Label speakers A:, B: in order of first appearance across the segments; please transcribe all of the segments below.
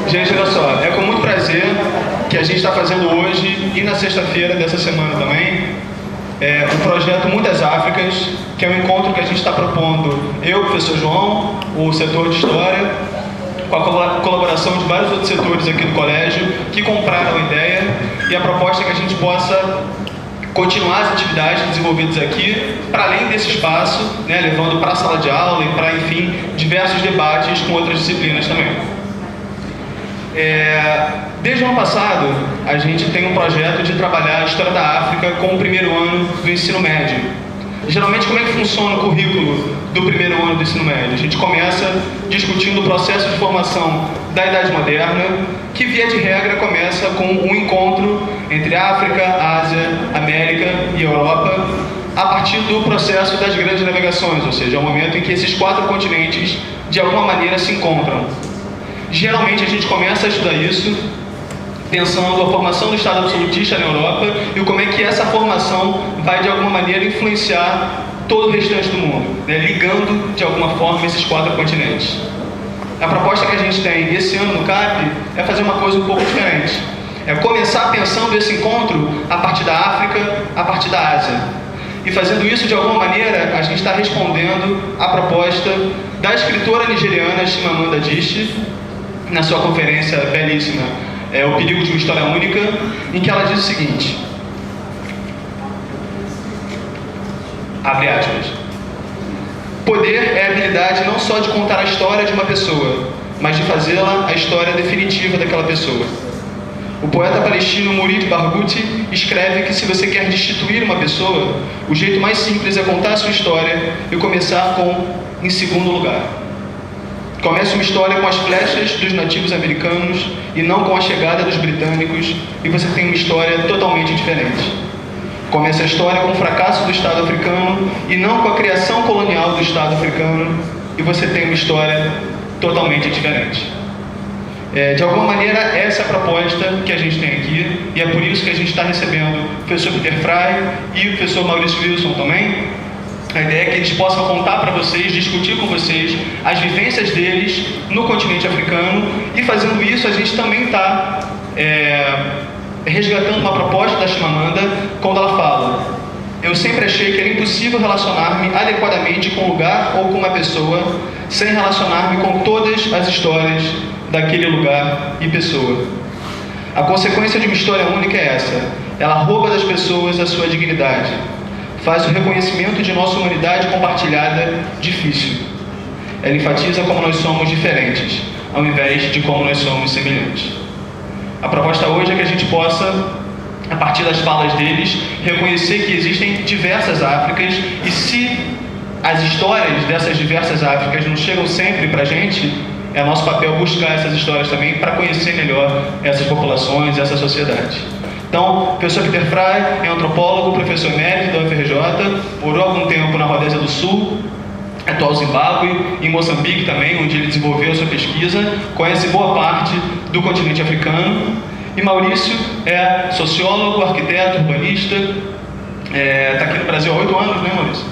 A: Gente, olha só, é com muito prazer que a gente está fazendo hoje e na sexta-feira dessa semana também um projeto Muitas Áfricas, que é um encontro que a gente está propondo, eu, o professor João, o setor de História, com a colaboração de vários outros setores aqui do colégio que compraram a ideia, e a proposta é que a gente possa continuar as atividades desenvolvidas aqui, para além desse espaço, né, levando para a sala de aula e para, enfim, diversos debates com outras disciplinas também. Desde o ano passado, a gente tem um projeto de trabalhar a história da África com o primeiro ano do ensino médio. Geralmente, como é que funciona o currículo do primeiro ano do ensino médio? A gente começa discutindo o processo de formação da Idade Moderna, que, via de regra, começa com um encontro entre África, Ásia, América e Europa, a partir do processo das grandes navegações, ou seja, é o momento em que esses 4 continentes, de alguma maneira, se encontram. Geralmente, a gente começa a estudar isso pensando a formação do Estado absolutista na Europa e como é que essa formação vai, de alguma maneira, influenciar todo o restante do mundo, né, ligando, de alguma forma, esses 4 continentes. A proposta que a gente tem esse ano no CAP é fazer uma coisa um pouco diferente. É começar pensando esse encontro a partir da África, a partir da Ásia. E fazendo isso, de alguma maneira, a gente está respondendo à proposta da escritora nigeriana Chimamanda Adichie, na sua conferência belíssima, O Perigo de uma História Única, em que ela diz o seguinte, abre aspas, poder é a habilidade não só de contar a história de uma pessoa, mas de fazê-la a história definitiva daquela pessoa. O poeta palestino Mourid Barghouti escreve que se você quer destituir uma pessoa, o jeito mais simples é contar a sua história e começar com em segundo lugar. Comece uma história com as flechas dos nativos americanos e não com a chegada dos britânicos, e você tem uma história totalmente diferente. Comece a história com o fracasso do Estado africano e não com a criação colonial do Estado africano, e você tem uma história totalmente diferente. De alguma maneira, essa é a proposta que a gente tem aqui, e é por isso que a gente está recebendo o professor Peter Frey e o professor Maurício Wilson também. A ideia é que eles possam contar para vocês, discutir com vocês as vivências deles no continente africano, e fazendo isso a gente também está resgatando uma proposta da Chimamanda quando ela fala: eu sempre achei que era impossível relacionar-me adequadamente com um lugar ou com uma pessoa sem relacionar-me com todas as histórias daquele lugar e pessoa. A consequência de uma história única é essa: ela rouba das pessoas a sua dignidade, faz o reconhecimento de nossa humanidade compartilhada difícil. Ela enfatiza como nós somos diferentes, ao invés de como nós somos semelhantes. A proposta hoje é que a gente possa, a partir das falas deles, reconhecer que existem diversas Áfricas, e se as histórias dessas diversas Áfricas não chegam sempre para a gente, é nosso papel buscar essas histórias também para conhecer melhor essas populações, essa sociedade. Então, o professor Peter Frey é antropólogo, professor emérito da UFRJ, morou algum tempo na Rodésia do Sul, atual Zimbábue, em Moçambique também, onde ele desenvolveu a sua pesquisa, conhece boa parte do continente africano. E Maurício é sociólogo, arquiteto, urbanista, está aqui no Brasil há 8 anos, né, Maurício?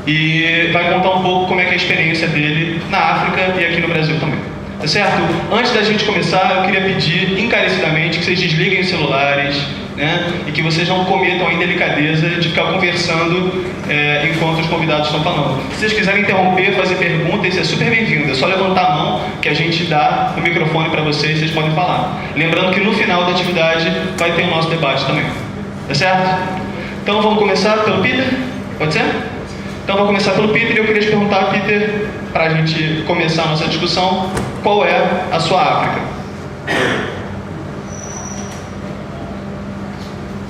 A: E vai contar um pouco como é que é a experiência dele na África e aqui no Brasil também. Tá certo? Antes da gente começar, eu queria pedir encarecidamente que vocês desliguem os celulares, né? E que vocês não cometam a indelicadeza de ficar conversando enquanto os convidados estão falando. Se vocês quiserem interromper, fazer perguntas, isso é super bem-vindo. É só levantar a mão que a gente dá o microfone para vocês, vocês podem falar. Lembrando que no final da atividade vai ter o nosso debate também. Tá certo? Então vamos começar pelo Peter? Pode ser? Então vou começar pelo Peter, e eu queria te perguntar, Peter, para a gente começar a nossa discussão, qual é a sua África?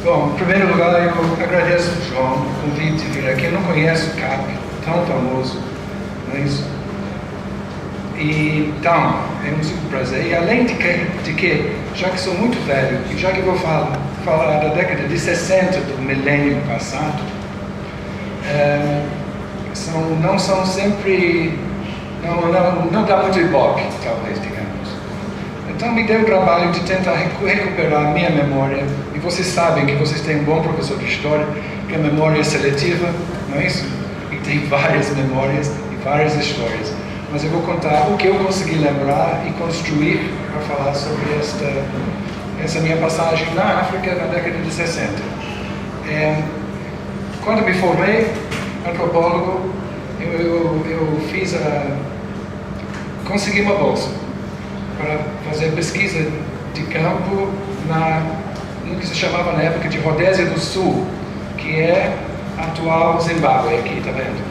B: Bom, em primeiro lugar, eu agradeço ao João o convite de vir aqui. Eu não conheço o CAP, tão famoso, não é isso? E, então, é um super prazer. E além de que, já que sou muito velho, e já que vou falar da década de 60 do milênio passado, não são sempre, não dá muito ibope, talvez, digamos. Então me deu o trabalho de tentar recuperar a minha memória, e vocês sabem que vocês têm um bom professor de história, que a memória é seletiva, não é isso? E tem várias memórias e várias histórias. Mas eu vou contar o que eu consegui lembrar e construir para falar sobre essa minha passagem na África na década de 60. Quando me formei antropólogo, eu consegui uma bolsa para fazer pesquisa de campo no que se chamava na época de Rodésia do Sul, que é a atual Zimbábue, aqui, está vendo?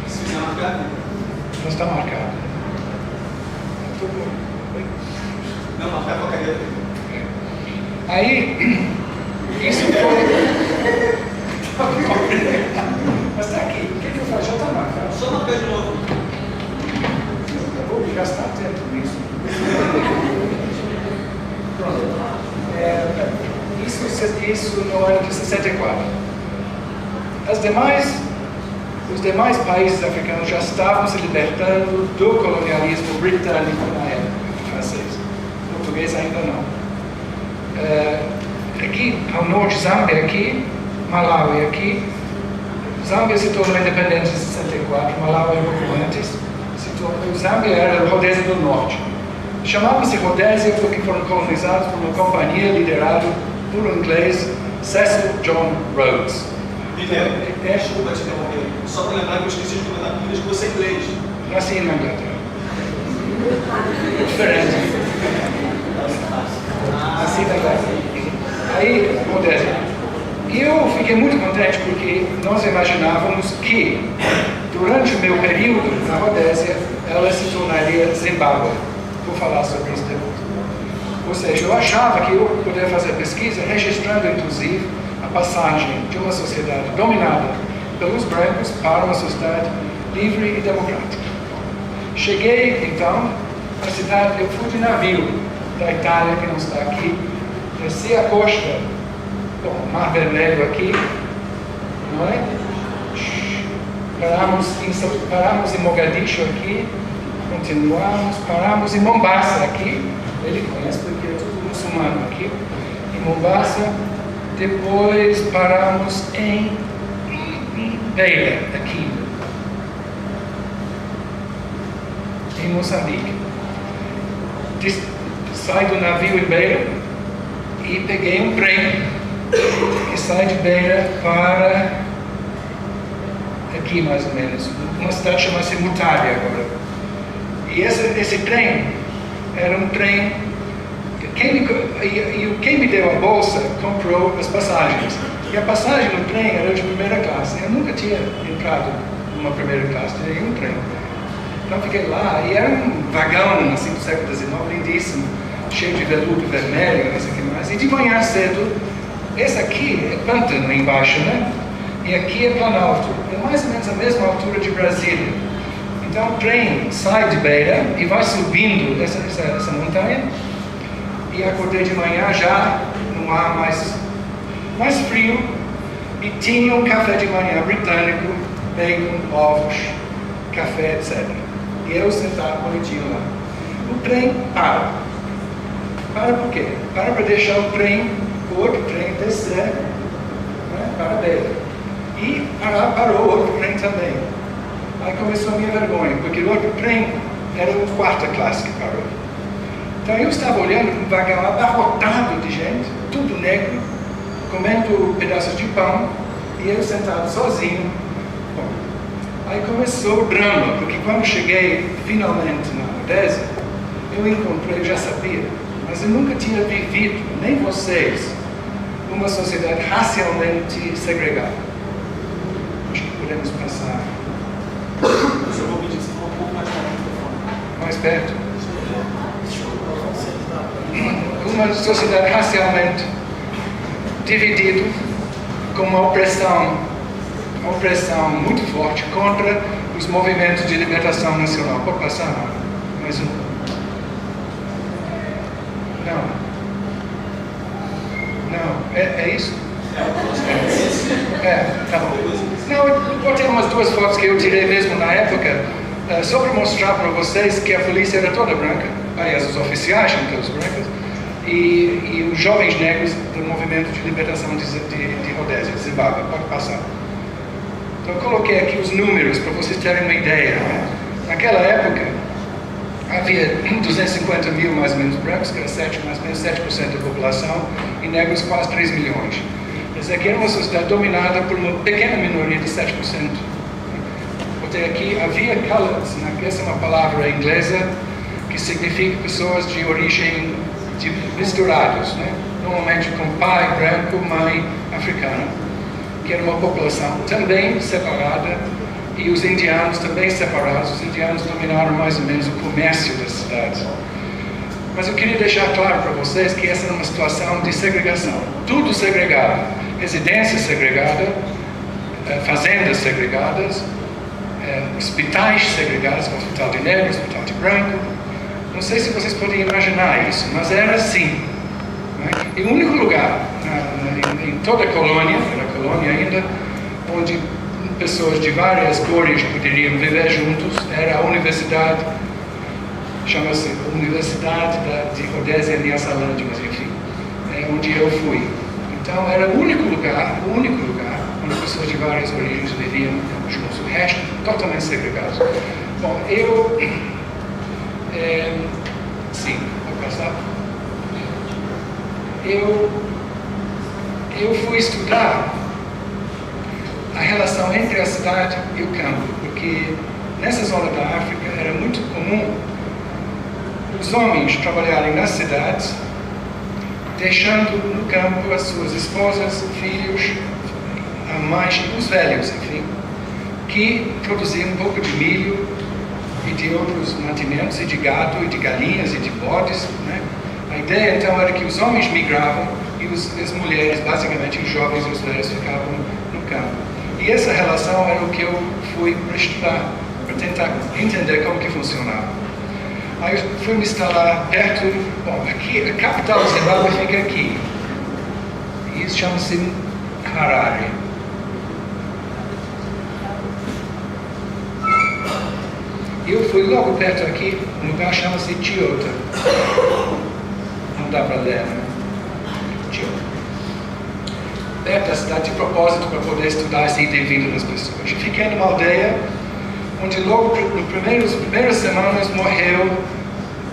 C: Isso está marcado?
B: Não está marcado.
C: Não, marcado com a caneta.
B: Aí, isso foi... Mas está aqui, o que eu faço? Já está marcado.
C: Só marcar de novo.
B: Eu vou gastar tempo nisso. Pronto. Isso no ano de 64. Os demais países africanos já estavam se libertando do colonialismo britânico na época, francês. Português ainda não. Aqui ao norte, Zâmbia aqui, Malawi aqui. Zâmbia se tornou independente em 64, Malawi um pouco antes. Zâmbia era a Rodésia do Norte. Chamava-se Rodésia porque foram colonizados por uma companhia liderada por um inglês, Cecil John Rhodes.
C: Desculpa te interromper. Só para lembrar que eu esqueci de comentar com que você é inglês.
B: Nasci na Inglaterra. Diferente. Nasci na Inglaterra. Aí, Rodésia. E eu fiquei muito contente porque nós imaginávamos que, durante o meu período na Rodésia, ela se tornaria Zimbábue. Vou falar sobre isso depois. Ou seja, eu achava que eu poderia fazer pesquisa registrando, inclusive, a passagem de uma sociedade dominada pelos brancos para uma sociedade livre e democrática. Cheguei, então, na cidade, eu fui de navio da Itália, que não está aqui, desci a costa, bom, Mar Vermelho aqui, não é? Paramos em Mogadishu aqui, continuamos, paramos em Mombasa aqui, ele conhece porque é tudo muçulmano aqui, em Mombasa, depois paramos em Beira, aqui, em Moçambique. Saí do navio em Beira e peguei um trem que sai de Beira para aqui mais ou menos, uma cidade chama-se Mutare agora. E esse trem era um trem, quem me deu a bolsa comprou as passagens. E a passagem no trem era de primeira classe. Eu nunca tinha entrado numa primeira classe, tinha um trem. Então fiquei lá, e era um vagão assim, do século XIX, lindíssimo, cheio de veludo vermelho, não sei o que mais. E de manhã cedo, esse aqui é pântano embaixo, né? E aqui é Planalto, é mais ou menos a mesma altura de Brasília. Então o trem sai de Beira e vai subindo essa montanha. E acordei de manhã já num ar mais frio. E tinha um café de manhã britânico, bacon, ovos, café, etc. E eu sentado bonitinho lá. O trem para. Para por quê? Para deixar o outro trem descer, né, para Beira. E parou o outro trem também. Aí começou a minha vergonha, porque o outro trem era o quarta classe que parou. Então eu estava olhando um vagão abarrotado de gente, tudo negro, comendo pedaços de pão, e eu sentado sozinho. Bom, aí começou o drama, porque quando cheguei finalmente na Rodésia, eu encontrei, eu já sabia, mas eu nunca tinha vivido, nem vocês, uma sociedade racialmente segregada. Acho que podemos passar.
C: Eu vou pedir que você fale um pouco mais perto.
B: Mais perto. Uma sociedade racialmente dividida, com uma opressão muito forte contra os movimentos de libertação nacional. Pode passar? Mais um. Não. É isso? Tá bom. Não, eu botei umas duas fotos que eu tirei mesmo na época, só para mostrar para vocês que a polícia era toda branca. Aliás, os oficiais eram todos brancos. E os jovens negros do movimento de libertação de Rodésia, de Zimbábue. Pode passar. Então eu coloquei aqui os números para vocês terem uma ideia. Né? Naquela época, havia 250 mil mais ou menos brancos, que era mais ou menos 7% da população, e negros quase 3 milhões. Quer dizer, que era uma sociedade dominada por uma pequena minoria de 7%. Botei aqui, havia colours, né? Essa é uma palavra inglesa que significa pessoas de origem misturados, né? Normalmente com pai branco, mãe africana, que era uma população também separada, e os indianos também separados. Os indianos dominaram mais ou menos o comércio das cidades. Mas eu queria deixar claro para vocês que essa é uma situação de segregação. Tudo segregado. Residência segregada, fazendas segregadas, hospitais segregados, hospital de negro, hospital de branco. Não sei se vocês podem imaginar isso, mas era assim. Né? E o único lugar em toda a colônia, era a colônia ainda, onde pessoas de várias cores poderiam viver juntos, era a universidade, chama-se Universidade de Rodésia e Nyasaland, mas enfim, onde eu fui. Então era o único lugar onde pessoas de várias origens viviam juntos, o resto totalmente segregados. Bom, sim, vou passar. Eu fui estudar a relação entre a cidade e o campo, porque nessa zona da África era muito comum os homens trabalharem nas cidades, deixando no campo as suas esposas, filhos, mães, os velhos, enfim, que produziam um pouco de milho e de outros mantimentos, e de gado, e de galinhas, e de bodes, né? A ideia então era que os homens migravam e as mulheres, basicamente os jovens e os velhos, ficavam no campo. E essa relação era o que eu fui para estudar, para tentar entender como que funcionava. Aí eu fui me instalar perto, bom, aqui, a capital do Zimbábue fica aqui. E isso chama-se Harare. E eu fui logo perto aqui, um lugar chama-se Chiota. Não dá para ler, né? Chiota. Perto da cidade, de propósito, para poder estudar essa ida e vinda das pessoas. Eu fiquei numa aldeia onde logo nas primeiras semanas morreu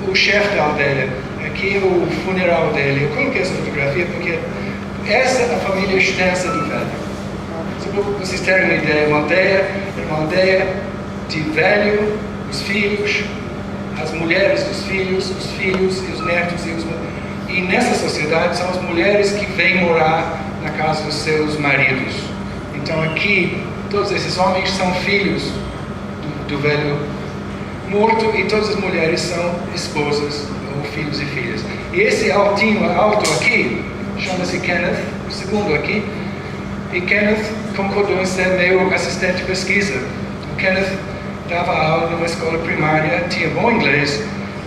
B: o chefe da aldeia. Aqui é o funeral dele. Eu coloquei essa fotografia porque essa é a família extensa do velho. Só para vocês terem uma ideia, uma aldeia de velho, os filhos, as mulheres dos filhos, os filhos e os netos e nessa sociedade são as mulheres que vêm morar na casa dos seus maridos. Então aqui todos esses homens são filhos do velho morto e todas as mulheres são esposas ou filhos e filhas. E esse alto aqui chama-se Kenneth, o segundo aqui, e Kenneth concordou em ser meu assistente de pesquisa. O Kenneth dava aula numa escola primária, tinha bom inglês,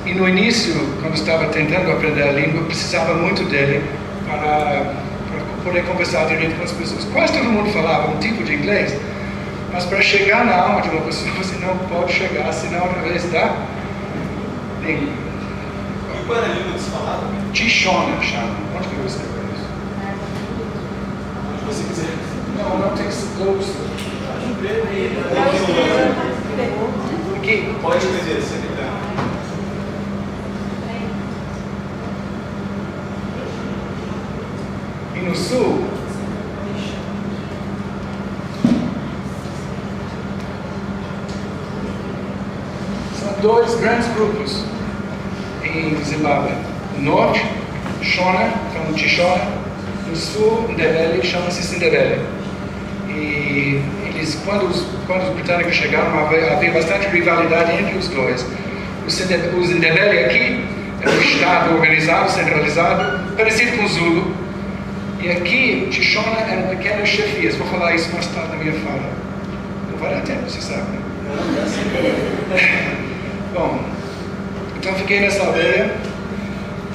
B: e no início, quando estava tentando aprender a língua, precisava muito dele para poder conversar direito com as pessoas. Quase todo mundo falava um tipo de inglês, mas para chegar na alma de uma pessoa, você não pode chegar, senão outra vez dá língua.
C: E qual era a língua que se falava?
B: Xixona chama. Onde que eu escrevi isso?
C: Onde você quiser.
B: Não tem louça. Aqui.
C: Pode escrever, se quiser.
B: E no sul, são dois grandes grupos em Zimbábue. No norte, Shona, então Xixona. No sul, Ndebele, chama-se Sindebele. E eles, quando os britânicos chegaram, havia bastante rivalidade entre os dois. Os Ndebele aqui é um estado organizado, centralizado, parecido com o Zulu. E aqui, Xixona eram pequenas chefias. Vou falar isso mais tarde na minha fala. Não vai dar tempo, você sabe, né? Bom, então fiquei nessa aldeia.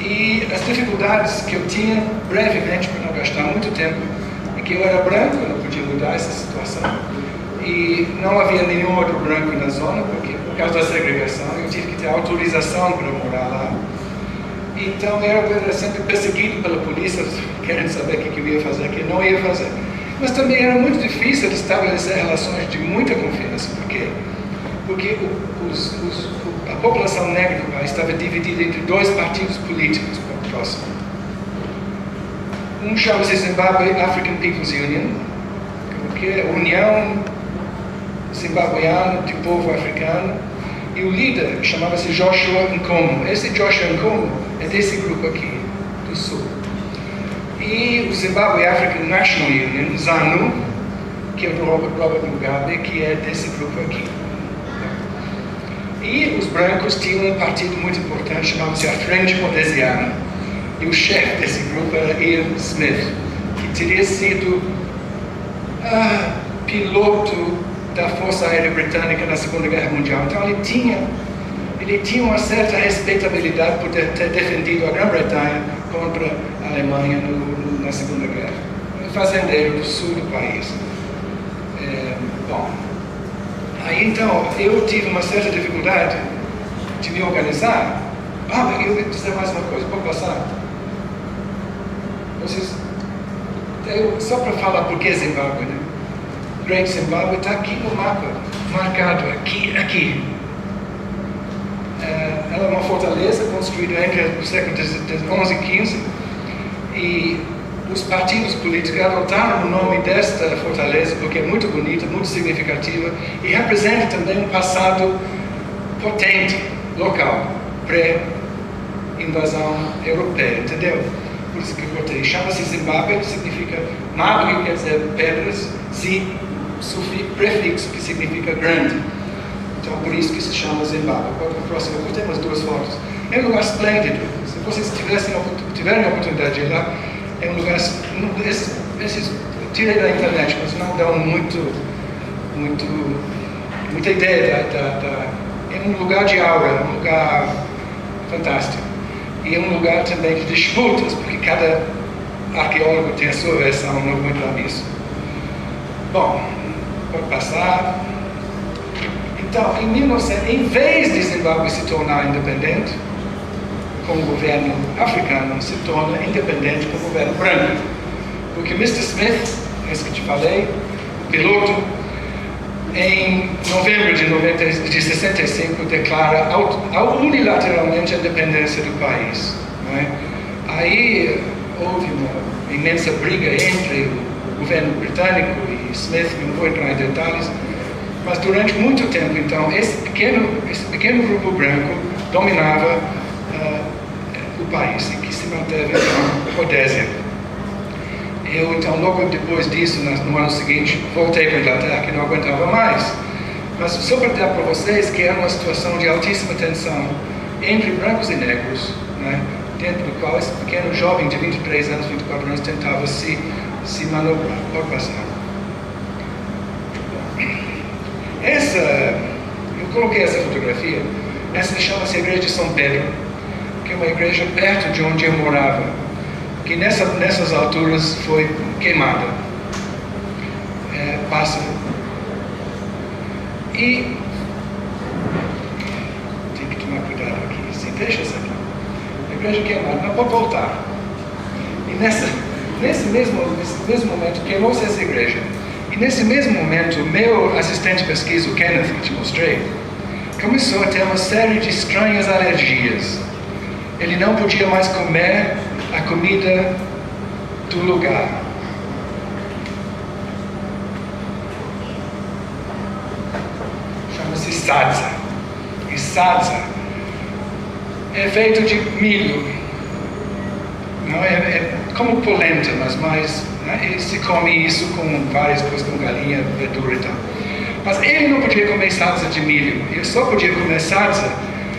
B: E as dificuldades que eu tinha, brevemente, para não gastar muito tempo, é que eu era branco, eu não podia mudar essa situação. E não havia nenhum outro branco na zona, porque por causa da segregação, eu tive que ter autorização para morar lá. Então eu era sempre perseguido pela polícia, querendo saber o que eu ia fazer, o que eu não ia fazer. Mas também era muito difícil de estabelecer relações de muita confiança, porque porque a população negra do país estava dividida entre dois partidos políticos próximos. Um chama-se Zimbabwe African People's Union, que é a União Zimbabueana do Povo Africano, e o líder chamava-se Joshua Nkomo. Esse Joshua Nkomo é desse grupo aqui, do sul. E o Zimbabwe African National Union, ZANU, que é o Robert Mugabe, que é desse grupo aqui. E os brancos tinham um partido muito importante, chamava-se a Frente Rhodesiana. E o chefe desse grupo era Ian Smith, que teria sido piloto da Força Aérea Britânica na Segunda Guerra Mundial. Então ele tinha uma certa respeitabilidade por ter defendido a Grã-Bretanha contra a Alemanha na Segunda Guerra. Um fazendeiro do sul do país. Bom, aí então eu tive uma certa dificuldade de me organizar. Eu vou dizer mais uma coisa, pode passar? Só para falar por que Zimbábue, né? Great Zimbabwe está aqui no mapa, marcado aqui. Ela é uma fortaleza construída entre os séculos XI e XV, e os partidos políticos adotaram o nome desta fortaleza porque é muito bonita, muito significativa e representa também um passado potente, local, pré-invasão europeia, entendeu? Por isso que eu botei. Chama-se Zimbábue, que significa mago, que quer dizer pedras, prefixo, que significa grande. Então, por isso que se chama Zimbábue. A próxima, eu botei umas duas fotos. É um lugar esplêndido. Se vocês tiverem a oportunidade de ir lá, é um lugar. Esses tirei da internet, mas não dão muita ideia é um lugar de aura, um lugar fantástico. E é um lugar também de disputas, porque cada arqueólogo tem a sua versão, não vou entrar nisso. Bom, pode passar. Então, em 1900, em vez de Zimbábue se tornar independente, com o governo africano, se torna independente com o governo branco. Porque Mr. Smith, esse que te falei, o piloto, em novembro de 65, declara unilateralmente a independência do país. Não é? Aí houve uma imensa briga entre o governo britânico e Smith, não vou entrar em detalhes, mas durante muito tempo, então, esse pequeno grupo branco dominava o país, e que se manteve, então, Rhodésia. Eu, então, logo depois disso, no ano seguinte, voltei para a Inglaterra, que não aguentava mais. Mas só para dar para vocês que era uma situação de altíssima tensão entre brancos e negros, né, dentro do qual esse pequeno jovem de 23 anos, 24 anos, tentava se manobrar. Pode passar. Eu coloquei essa fotografia. Essa chama-se a Igreja de São Pedro, que é uma igreja perto de onde eu morava, que nessas alturas foi queimada. Passa. E tem que tomar cuidado aqui. Sim, deixa essa aqui. A igreja queimada, não pode voltar. E nesse mesmo momento queimou-se essa igreja. E nesse mesmo momento, o meu assistente de pesquisa, o Kenneth, que te mostrei, começou a ter uma série de estranhas alergias. Ele não podia mais comer a comida do lugar. Chama-se sadza. E sadza é feito de milho. Não é como polenta, mas mais, né? E se come isso com várias coisas, com galinha, verdura e tal. Mas ele não podia comer sadza de milho. Ele só podia comer sadza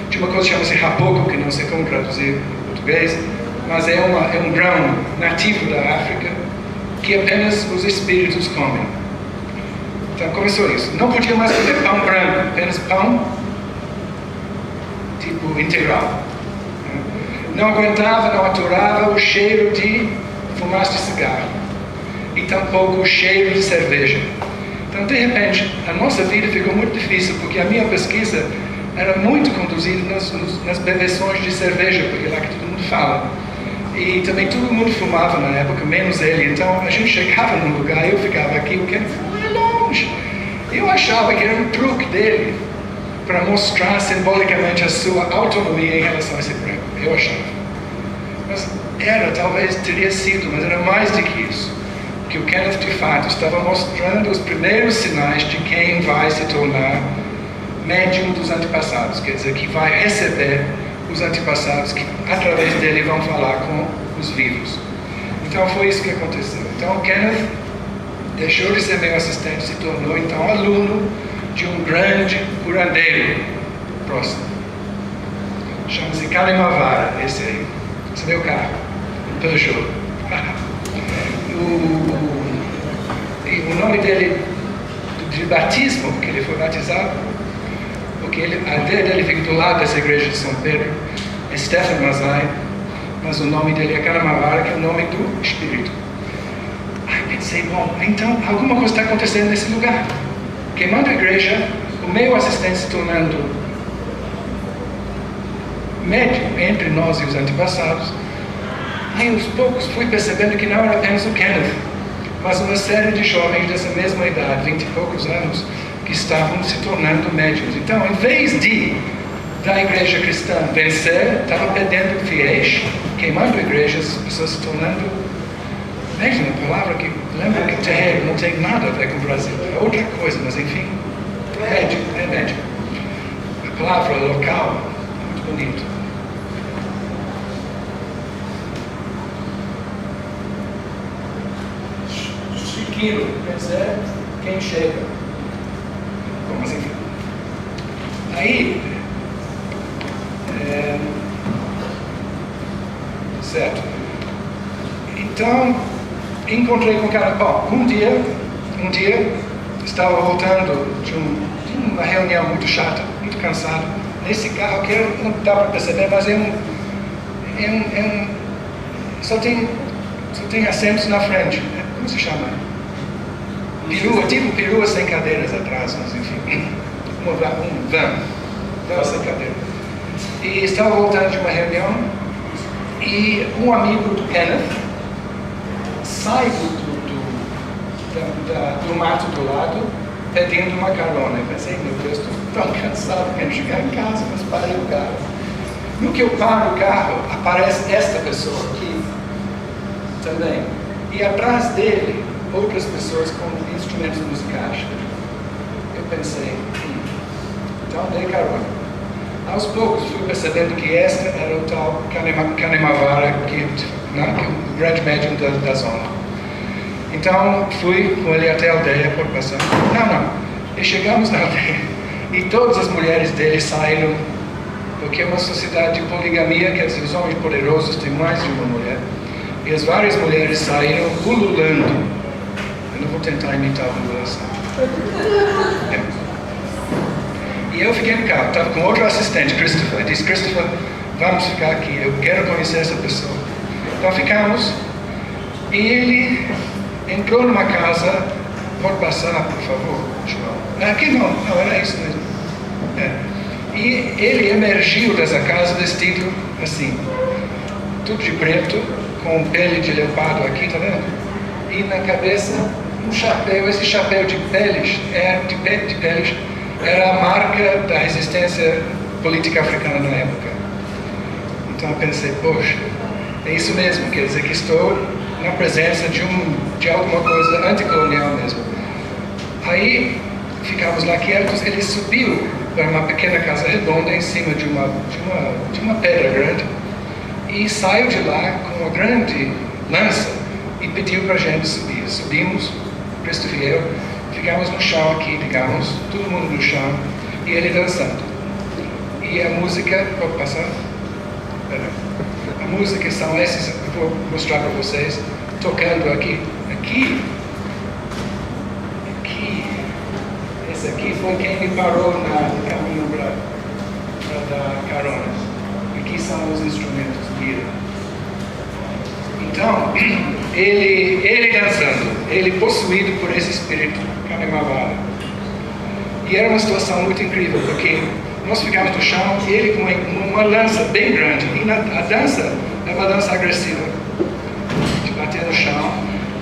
B: de uma coisa que chama-se raboco, que não sei como traduzir em português, mas é um grão nativo da África que apenas os espíritos comem. Então começou isso. Não podia mais comer pão branco, apenas pão tipo integral. Não aguentava, não aturava o cheiro de fumaça de cigarro e tampouco o cheiro de cerveja. Então, de repente, a nossa vida ficou muito difícil, porque a minha pesquisa era muito conduzida nas bebeções de cerveja, porque é lá que todo mundo fala. E também todo mundo fumava na época, menos ele. Então, a gente chegava num lugar, eu ficava aqui, o que é longe. Eu achava que era um truque dele, para mostrar simbolicamente a sua autonomia em relação a esse prêmio, eu achava. Mas talvez teria sido, mas era mais do que isso. Que o Kenneth de fato estava mostrando os primeiros sinais de quem vai se tornar médium dos antepassados, quer dizer, que vai receber os antepassados que através dele vão falar com os vivos. Então foi isso que aconteceu. Então Kenneth deixou de ser meu assistente, se tornou então aluno de um grande curandeiro próximo. Chama-se Kalimavara, esse aí. Esse é meu carro, um Peugeot. E o nome dele, de batismo, que ele foi batizado, porque a ideia dele veio do lado dessa igreja de São Pedro, é Stephen Mazai, mas o nome dele é Kalimavara, que é o nome do Espírito. Aí pensei, bom, então alguma coisa está acontecendo nesse lugar. Queimando a igreja, o meu assistente se tornando médium entre nós e os antepassados. Aí aos poucos fui percebendo que não era apenas o Kenneth, mas uma série de jovens dessa mesma idade, 20 e poucos anos, que estavam se tornando médiums. Então, em vez da igreja cristã vencer, estava perdendo fiéis, queimando a igreja, as pessoas se tornando médium, uma palavra que lembra que terreiro não tem nada a ver com o Brasil, é outra coisa, mas enfim, é médium. A palavra local, muito bonito. Chiquiro, quer dizer, quem chega. Bom, mas enfim. Aí, certo. Então, encontrei com o cara. Bom, um dia, estava voltando de uma reunião muito chata, muito cansado. Nesse carro que não dá para perceber, mas só tem assentos na frente. Como se chama? Perua, tipo perua sem cadeiras atrás, mas enfim. Um van sem cadeira. E estava voltando de uma reunião e um amigo do Kenneth sai do mato do lado pedindo uma carona. Eu pensei, meu Deus, estou tão cansado, quero chegar em casa, mas parei o carro. No que eu paro o carro, aparece esta pessoa aqui também. E atrás dele, outras pessoas com instrumentos musicais. Eu pensei, então dei carona. Aos poucos fui percebendo que esta era o tal Kalimavara, que o grande médium da zona. Então fui com ele até a aldeia por passar. Não. E chegamos na aldeia e todas as mulheres dele saíram, porque é uma sociedade de poligamia, quer dizer, os homens poderosos têm mais de uma mulher. E as várias mulheres saíram ululando. Eu não vou tentar imitar a ululação. E eu fiquei no carro, estava com outro assistente, Christopher. Eu disse, Christopher, vamos ficar aqui, eu quero conhecer essa pessoa. Então ficamos. E ele entrou numa casa. Pode passar, por favor, João. Aqui não, era isso mesmo. E ele emergiu dessa casa vestido assim, tudo de preto, com pele de leopardo aqui, tá vendo? E na cabeça um chapéu. Esse chapéu de peles, era a marca da resistência política africana na época. Então eu pensei, poxa, é isso mesmo, quer dizer que estou na presença de alguma coisa anticolonial mesmo. Aí ficamos lá quietos, ele subiu para uma pequena casa redonda em cima de uma pedra grande e saiu de lá com uma grande lança e pediu para a gente subir. Subimos, Christopher e eu, ficamos no chão aqui, digamos, todo mundo no chão, e ele dançando. E a música, pode passar? A música são esses, eu vou mostrar para vocês, tocando aqui. Esse aqui foi quem me parou no caminho para dar carona. Aqui são os instrumentos, lira. Então, ele dançando, ele possuído por esse espírito, Kalimavara. E era uma situação muito incrível, porque nós ficamos no chão e ele com uma lança bem grande. E a dança é uma dança agressiva, de bater no chão.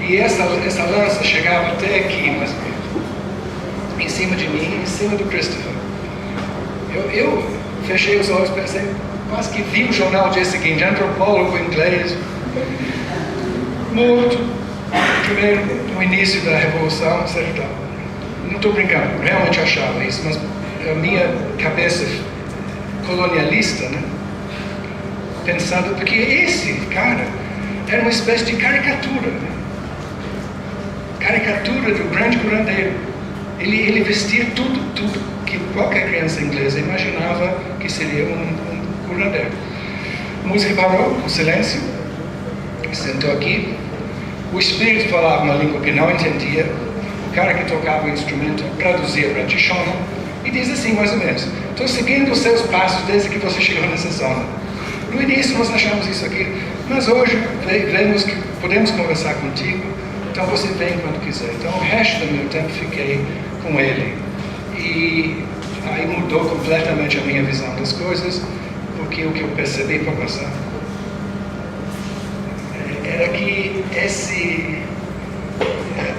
B: E essa lança chegava até aqui, mais ou menos, em cima de mim, em cima do Christopher. Eu fechei os olhos e pensei, quase que vi o jornal no dia seguinte, antropólogo inglês, morto, primeiro no início da Revolução, etc. Não estou brincando, realmente achava isso, mas a minha cabeça colonialista, né? Pensando, porque esse cara era uma espécie de caricatura, né? Caricatura do grande curandeiro. Ele vestia tudo que qualquer criança inglesa imaginava que seria um curandeiro. A música parou, o silêncio, sentou aqui, o espírito falava uma língua que não entendia, o cara que tocava o instrumento traduzia para Tishona e diz assim mais ou menos: estou seguindo os seus passos desde que você chegou nessa zona. No início nós achamos isso aqui, mas hoje vemos que podemos conversar contigo, então você vem quando quiser. Então o resto do meu tempo fiquei com ele. E aí mudou completamente a minha visão das coisas, porque o que eu percebi para passar era que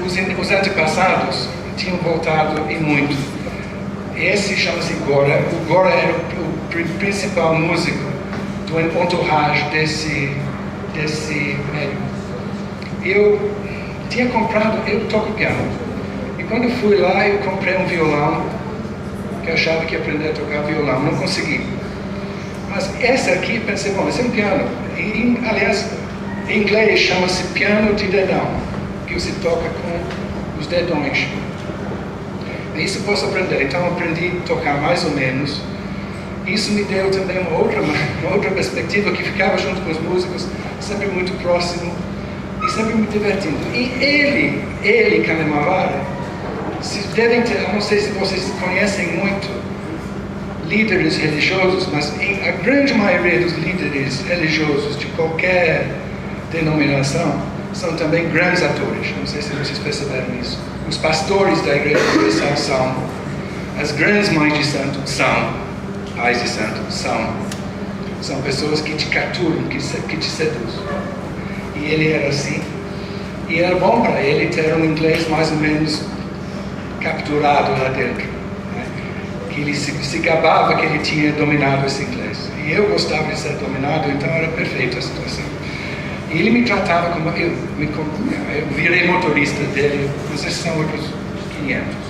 B: os antepassados tinham voltado e muito. Esse chama-se Gora. O Gora era o principal músico do entourage desse médium. Eu tinha comprado, eu toco piano. E quando fui lá, eu comprei um violão, que eu achava que ia aprender a tocar violão, não consegui. Mas essa aqui, pensei, bom, esse é um piano. Aliás, em inglês chama-se piano de dedão, que você toca com os dedões. Isso eu posso aprender, então eu aprendi a tocar mais ou menos. Isso me deu também uma outra perspectiva, que ficava junto com os músicos, sempre muito próximo e sempre me divertindo. E ele, Kanemawara, devem ter, eu não sei se vocês conhecem muito líderes religiosos, mas a grande maioria dos líderes religiosos de qualquer denominação são também grandes atores. Não sei se vocês perceberam isso. Os pastores da Igreja Universal são, as grandes mães de santo pais de santo são pessoas que te capturam, que te seduzem. E ele era assim. E era bom para ele ter um inglês mais ou menos capturado lá dentro, né? Que ele se gabava que ele tinha dominado esse inglês. E eu gostava de ser dominado, então era perfeita a situação. E ele me tratava como... Eu virei motorista dele, mas esses são outros 500.